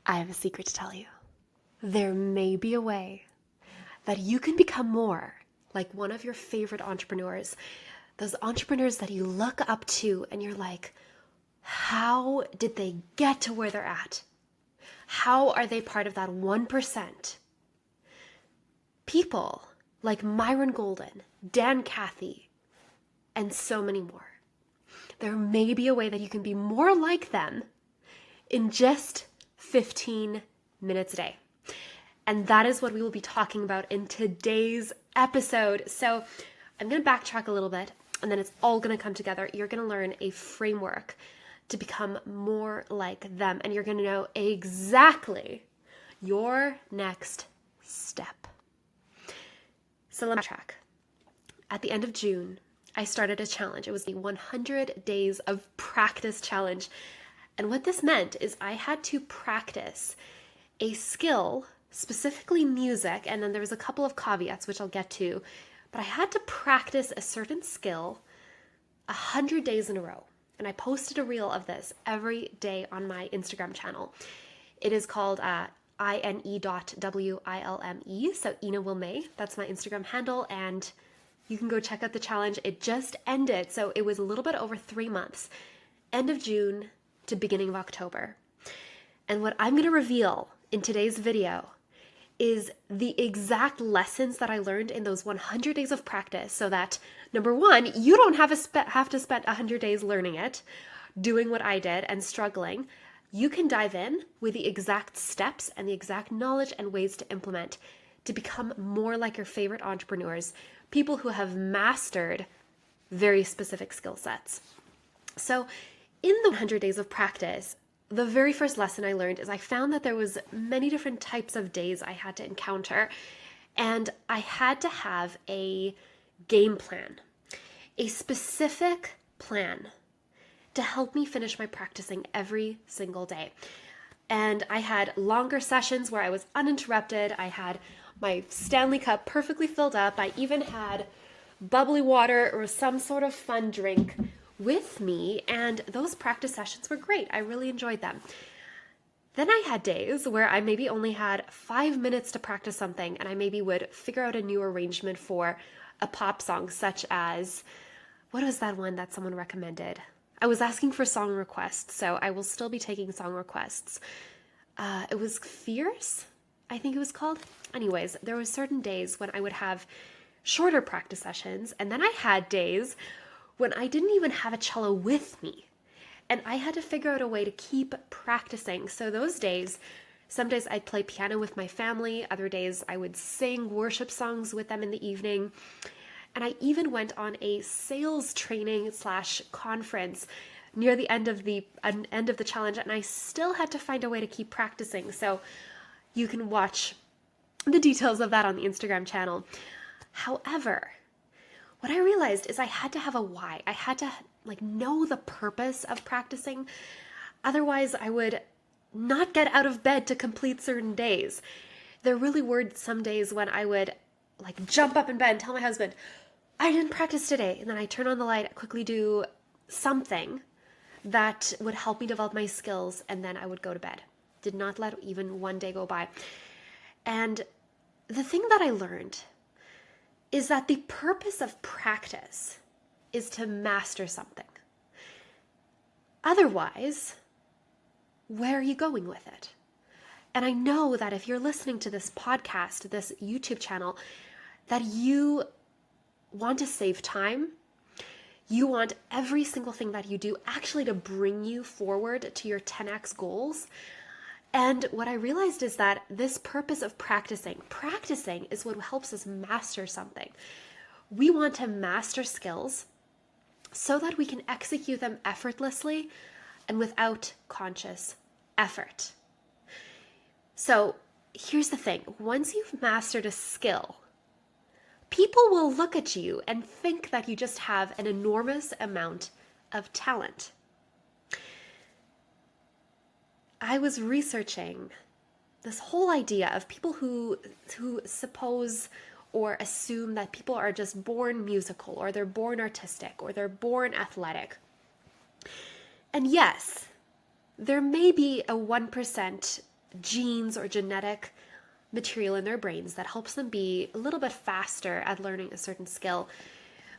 I have a secret to tell you. There may be a way that you can become more like one of your favorite entrepreneurs, those entrepreneurs that you look up to and you're like, how did they get to where they're at? How are they part of that 1%? People like Myron Golden, Dan Cathy, and so many more. There may be a way that you can be more like them in just 15 minutes a day. And that is what we will be talking about in today's episode. So I'm going to backtrack a little bit, and then it's all going to come together. You're going to learn a framework to become more like them, and you're going to know exactly your next step. So let me backtrack. At the end of June, I started a challenge. It was the 100 days of practice challenge. And what this meant is I had to practice a skill, specifically music, and then there was a couple of caveats, which I'll get to, but I had to practice a certain skill 100 days in a row. And I posted a reel of this every day on my Instagram channel. It is called Ine.Wilme, so Ine-Wilme. That's my Instagram handle, and you can go check out the challenge. It just ended, so it was a little bit over 3 months, end of June to beginning of October. And what I'm going to reveal in today's video is the exact lessons that I learned in those 100 days of practice, so that, number one, you don't have to spend 100 days learning it, doing what I did and struggling. You can dive in with the exact steps and the exact knowledge and ways to implement to become more like your favorite entrepreneurs, people who have mastered very specific skill sets. So in the 100 days of practice, the very first lesson I learned is I found that there was many different types of days I had to encounter, and I had to have a game plan, a specific plan to help me finish my practicing every single day. And I had longer sessions where I was uninterrupted. I had my Stanley Cup perfectly filled up. I even had bubbly water or some sort of fun drink with me, and those practice sessions were great. I really enjoyed them. Then I had days where I maybe only had 5 minutes to practice something, and I maybe would figure out a new arrangement for a pop song, such as, what was that one that someone recommended? I was asking for song requests, so I will still be taking song requests. It was Fierce, I think it was called. Anyways, there were certain days when I would have shorter practice sessions, and then I had days when I didn't even have a cello with me, and I had to figure out a way to keep practicing. So those days, some days I'd play piano with my family, other days I would sing worship songs with them in the evening, and I even went on a sales training / conference near the end of the challenge, and I still had to find a way to keep practicing. So you can watch the details of that on the Instagram channel. However, what I realized is I had to have a why. I had to know the purpose of practicing. Otherwise, I would not get out of bed to complete certain days. There really were some days when I would jump up in bed and tell my husband, I didn't practice today. And then I turn on the light, quickly do something that would help me develop my skills, and then I would go to bed. Did not let even one day go by. And the thing that I learned is that the purpose of practice is to master something. Otherwise, where are you going with it? And I know that if you're listening to this podcast, this YouTube channel, that you want to save time. You want every single thing that you do actually to bring you forward to your 10x goals. And what I realized is that this purpose of practicing is what helps us master something. We want to master skills so that we can execute them effortlessly and without conscious effort. So here's the thing. Once you've mastered a skill, people will look at you and think that you just have an enormous amount of talent. I was researching this whole idea of people who suppose or assume that people are just born musical, or they're born artistic, or they're born athletic. And yes, there may be a 1% genes or genetic material in their brains that helps them be a little bit faster at learning a certain skill.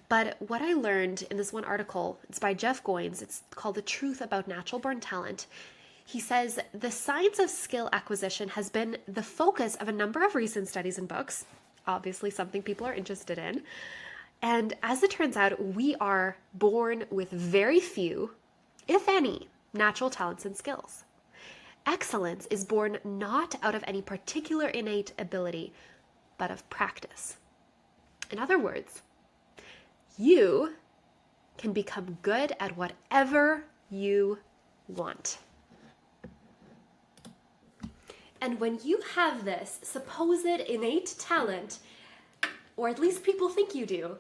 But what I learned in this one article, it's by Jeff Goins, it's called The Truth About Natural Born Talent. He says, the science of skill acquisition has been the focus of a number of recent studies and books, obviously something people are interested in. And as it turns out, we are born with very few, if any, natural talents and skills. Excellence is born not out of any particular innate ability, but of practice. In other words, you can become good at whatever you want. And when you have this supposed innate talent, or at least people think you do,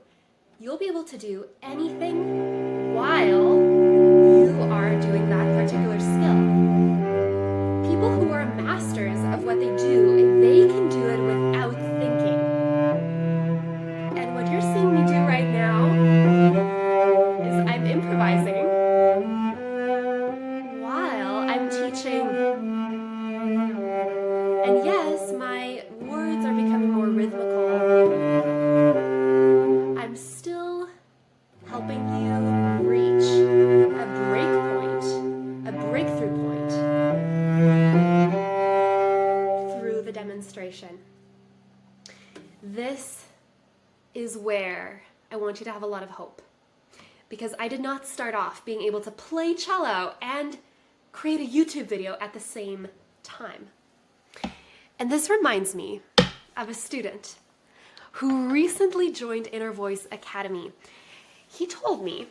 you'll be able to do anything while you are doing that particular skill. People who are masters of what they do, they can do it without thinking. And what you're seeing me do right now is I'm improvising while I'm teaching. And yes, my words are becoming more rhythmical. I'm still helping you reach a break point, a breakthrough point through the demonstration. This is where I want you to have a lot of hope, because I did not start off being able to play cello and create a YouTube video at the same time. And this reminds me of a student who recently joined Inner Voice Academy. He told me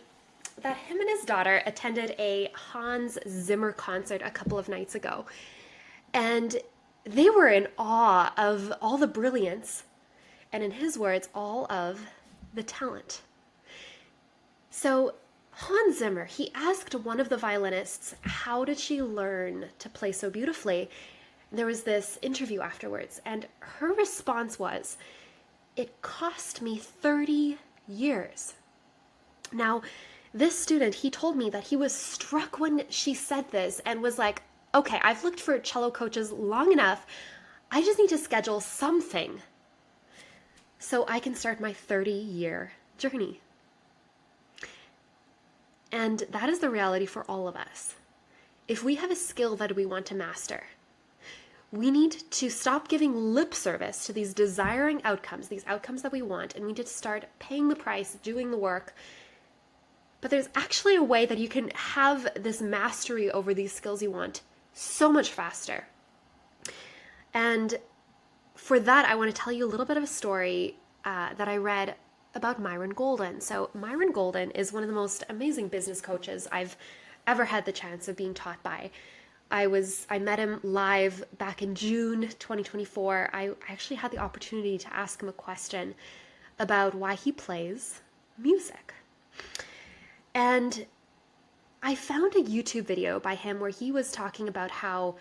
that him and his daughter attended a Hans Zimmer concert a couple of nights ago, and they were in awe of all the brilliance, and in his words, all of the talent. So Hans Zimmer, he asked one of the violinists, how did she learn to play so beautifully? There was this interview afterwards, and her response was, it cost me 30 years. Now, this student, he told me that he was struck when she said this and was like, okay, I've looked for cello coaches long enough. I just need to schedule something so I can start my 30-year journey. And that is the reality for all of us. If we have a skill that we want to master, we need to stop giving lip service to these desiring outcomes, these outcomes that we want, and we need to start paying the price, doing the work. But there's actually a way that you can have this mastery over these skills you want so much faster. And for that, I want to tell you a little bit of a story that I read about Myron Golden. So Myron Golden is one of the most amazing business coaches I've ever had the chance of being taught by. I met him live back in June 2024. I actually had the opportunity to ask him a question about why he plays music. And I found a YouTube video by him where he was talking about how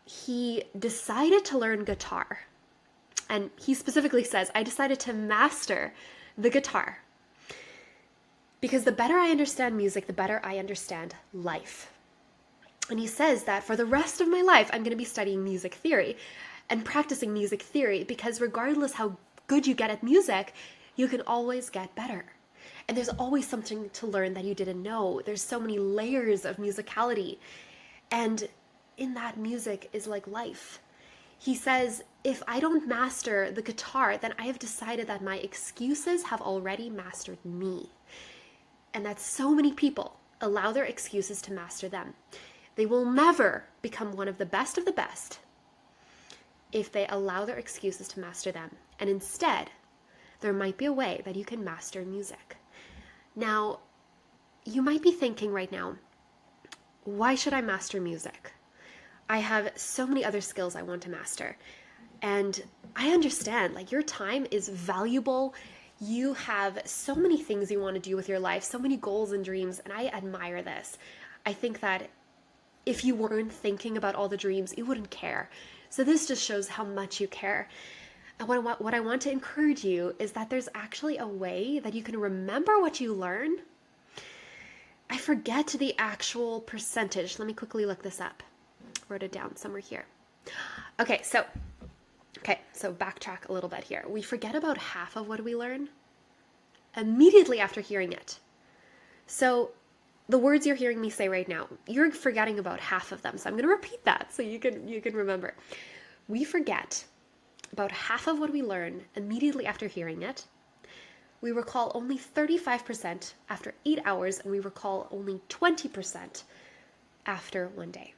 he decided to learn guitar. And he specifically says, I decided to master the guitar. Because the better I understand music, the better I understand life. And he says that for the rest of my life, I'm going to be studying music theory and practicing music theory, because regardless how good you get at music, you can always get better. And there's always something to learn that you didn't know. There's so many layers of musicality. And in that, music is like life. He says, if I don't master the guitar, then I have decided that my excuses have already mastered me. And that so many people allow their excuses to master them. They will never become one of the best if they allow their excuses to master them. And instead, there might be a way that you can master music. Now, you might be thinking right now, why should I master music? I have so many other skills I want to master. And I understand, like, your time is valuable. You have so many things you want to do with your life, so many goals and dreams, and I admire this. I think that if you weren't thinking about all the dreams, you wouldn't care. So this just shows how much you care. And what I want to encourage you is that there's actually a way that you can remember what you learn. I forget the actual percentage. Let me quickly look this up. wrote it down somewhere here. Okay, so backtrack a little bit here. We forget about half of what we learn immediately after hearing it. So the words you're hearing me say right now, you're forgetting about half of them. So I'm going to repeat that so you can remember. We forget about half of what we learn immediately after hearing it. We recall only 35% after 8 hours, and we recall only 20% after 1 day.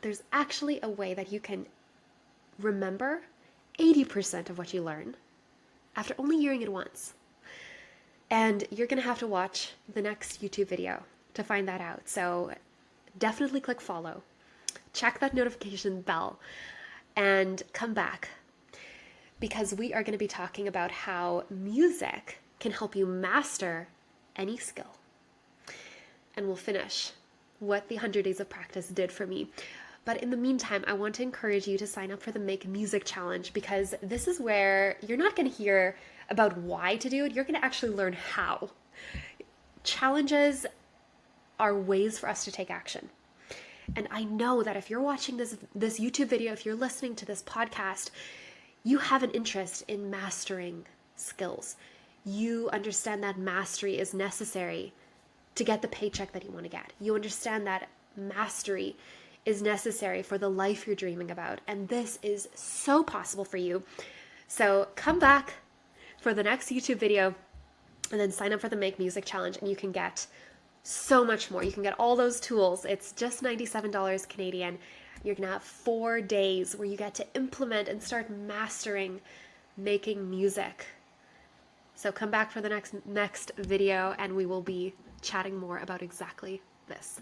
There's actually a way that you can remember 80% of what you learn after only hearing it once. And you're going to have to watch the next YouTube video to find that out. So definitely click follow, check that notification bell, and come back, because we are going to be talking about how music can help you master any skill. And we'll finish what the 100 days of practice did for me. But in the meantime, I want to encourage you to sign up for the Make Music Challenge, because this is where you're not going to hear about why to do it. You're going to actually learn how. Challenges are ways for us to take action. And I know that if you're watching this YouTube video, if you're listening to this podcast, you have an interest in mastering skills. You understand that mastery is necessary to get the paycheck that you want to get. You understand that mastery is necessary for the life you're dreaming about. And this is so possible for you. So come back for the next YouTube video and then sign up for the Make Music Challenge, and you can get so much more. You can get all those tools. It's just $97 Canadian. You're going to have 4 days where you get to implement and start mastering making music. So come back for the next video, and we will be chatting more about exactly this.